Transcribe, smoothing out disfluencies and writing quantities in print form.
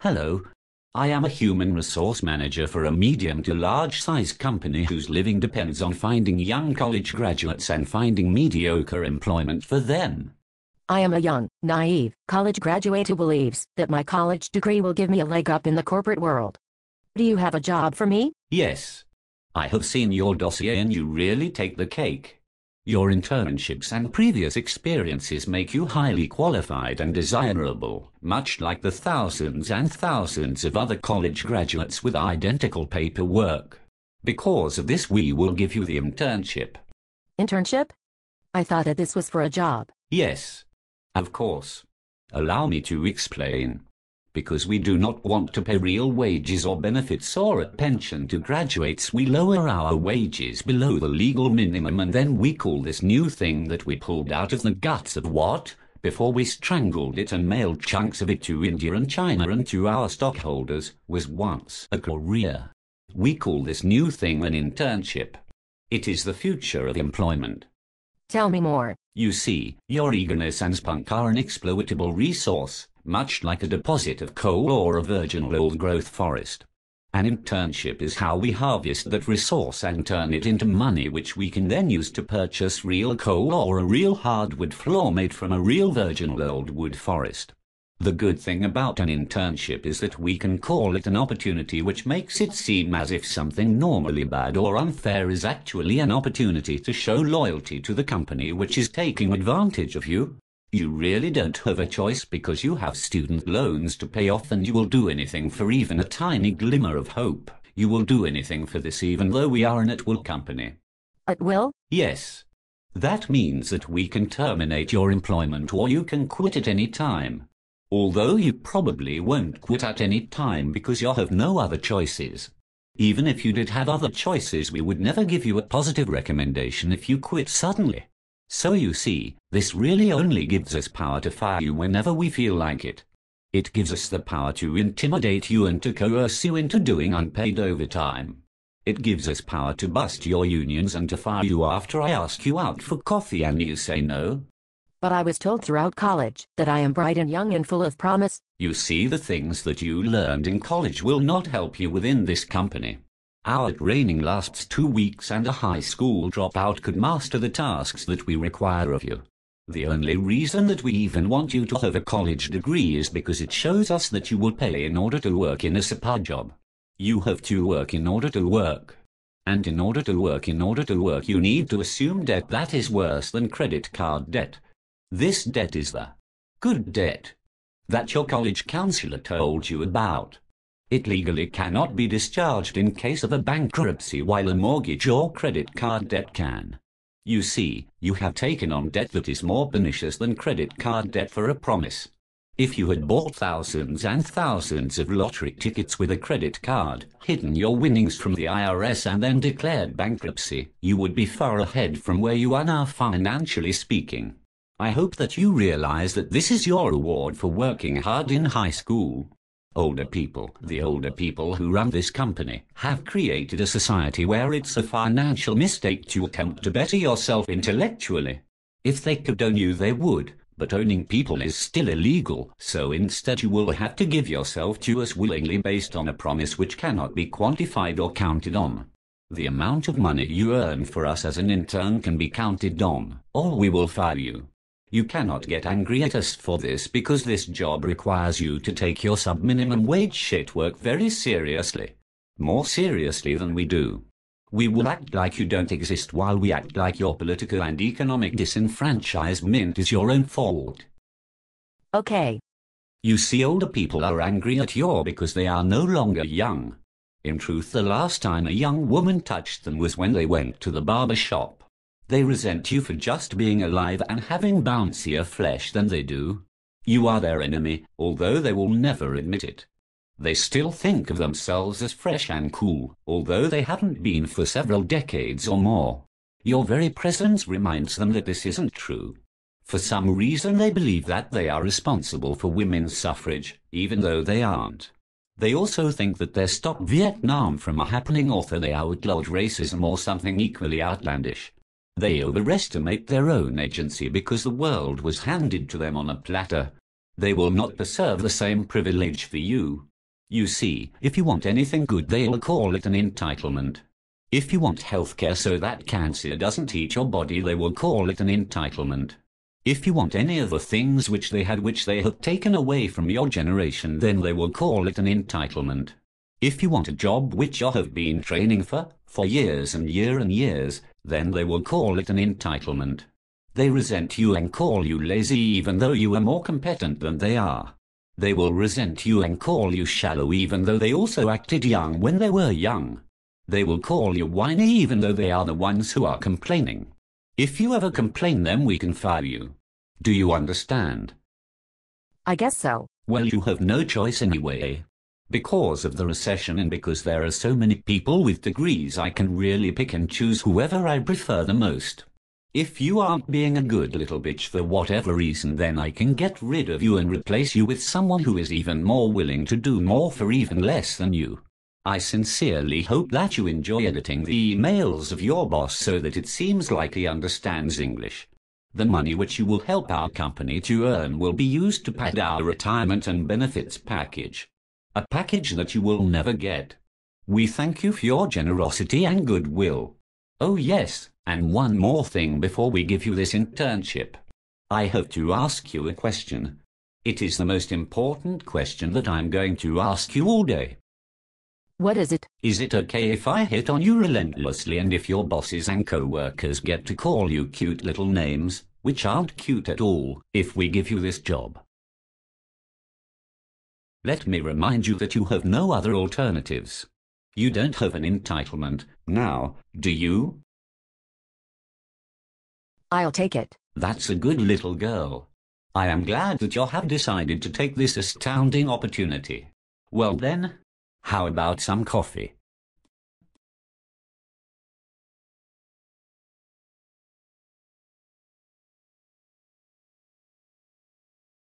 Hello. I am a human resource manager for a medium to large size company whose living depends on finding young college graduates and finding mediocre employment for them. I am a young, naive, college graduate who believes that my college degree will give me a leg up in the corporate world. Do you have a job for me? Yes. I have seen your dossier and you really take the cake. Your internships and previous experiences make you highly qualified and desirable, much like the thousands and thousands of other college graduates with identical paperwork. Because of this, we will give you the internship. Internship? I thought that this was for a job. Yes. Of course. Allow me to explain. Because we do not want to pay real wages or benefits or a pension to graduates, we lower our wages below the legal minimum, and then we call this new thing that we pulled out of the guts of what? Before we strangled it and mailed chunks of it to India and China and to our stockholders, was once a career. We call this new thing an internship. It is the future of employment. Tell me more. You see, your eagerness and spunk are an exploitable resource, much like a deposit of coal or a virgin old-growth forest. An internship is how we harvest that resource and turn it into money which we can then use to purchase real coal or a real hardwood floor made from a real virgin old wood forest. The good thing about an internship is that we can call it an opportunity, which makes it seem as if something normally bad or unfair is actually an opportunity to show loyalty to the company which is taking advantage of you. You really don't have a choice because you have student loans to pay off, and you will do anything for even a tiny glimmer of hope. You will do anything for this even though we are an at-will company. At will? Yes. That means that we can terminate your employment or you can quit at any time. Although you probably won't quit at any time because you have no other choices. Even if you did have other choices, we would never give you a positive recommendation if you quit suddenly. So you see, this really only gives us power to fire you whenever we feel like it. It gives us the power to intimidate you and to coerce you into doing unpaid overtime. It gives us power to bust your unions and to fire you after I ask you out for coffee and you say no. But I was told throughout college that I am bright and young and full of promise. You see, the things that you learned in college will not help you within this company. Our training lasts 2 weeks and a high school dropout could master the tasks that we require of you. The only reason that we even want you to have a college degree is because it shows us that you will pay in order to work in a SPA job. You have to work in order to work. And in order to work you need to assume debt that is worse than credit card debt. This debt is the good debt that your college counselor told you about. It legally cannot be discharged in case of a bankruptcy, while a mortgage or credit card debt can. You see, you have taken on debt that is more pernicious than credit card debt for a promise. If you had bought thousands and thousands of lottery tickets with a credit card, hidden your winnings from the IRS and then declared bankruptcy, you would be far ahead from where you are now, financially speaking. I hope that you realize that this is your reward for working hard in high school. Older people, the older people who run this company, have created a society where it's a financial mistake to attempt to better yourself intellectually. If they could own you, they would, but owning people is still illegal, so instead you will have to give yourself to us willingly based on a promise which cannot be quantified or counted on. The amount of money you earn for us as an intern can be counted on, or we will fire you. You cannot get angry at us for this because this job requires you to take your sub-minimum wage shit work very seriously. More seriously than we do. We will act like you don't exist while we act like your political and economic disenfranchisement is your own fault. Okay. You see, older people are angry at you because they are no longer young. In truth, the last time a young woman touched them was when they went to the barber shop. They resent you for just being alive and having bouncier flesh than they do. You are their enemy, although they will never admit it. They still think of themselves as fresh and cool, although they haven't been for several decades or more. Your very presence reminds them that this isn't true. For some reason they believe that they are responsible for women's suffrage, even though they aren't. They also think that they stopped Vietnam from happening, or they outlawed racism or something equally outlandish. They overestimate their own agency because the world was handed to them on a platter. They will not preserve the same privilege for you. You see, if you want anything good, they'll call it an entitlement. If you want healthcare so that cancer doesn't eat your body, they will call it an entitlement. If you want any of the things which they had which they have taken away from your generation, then they will call it an entitlement. If you want a job which you have been training for years and years, then they will call it an entitlement. They resent you and call you lazy even though you are more competent than they are. They will resent you and call you shallow even though they also acted young when they were young. They will call you whiny even though they are the ones who are complaining. If you ever complain, then we can fire you. Do you understand? I guess so. Well, you have no choice anyway. Because of the recession and because there are so many people with degrees, I can really pick and choose whoever I prefer the most. If you aren't being a good little bitch for whatever reason, then I can get rid of you and replace you with someone who is even more willing to do more for even less than you. I sincerely hope that you enjoy editing the emails of your boss so that it seems like he understands English. The money which you will help our company to earn will be used to pad our retirement and benefits package. A package that you will never get. We thank you for your generosity and goodwill. Oh yes, and one more thing before we give you this internship. I have to ask you a question. It is the most important question that I'm going to ask you all day. What is it? Is it okay if I hit on you relentlessly and if your bosses and co-workers get to call you cute little names, which aren't cute at all, if we give you this job? Let me remind you that you have no other alternatives. You don't have an entitlement, now, do you? I'll take it. That's a good little girl. I am glad that you have decided to take this astounding opportunity. Well then, how about some coffee?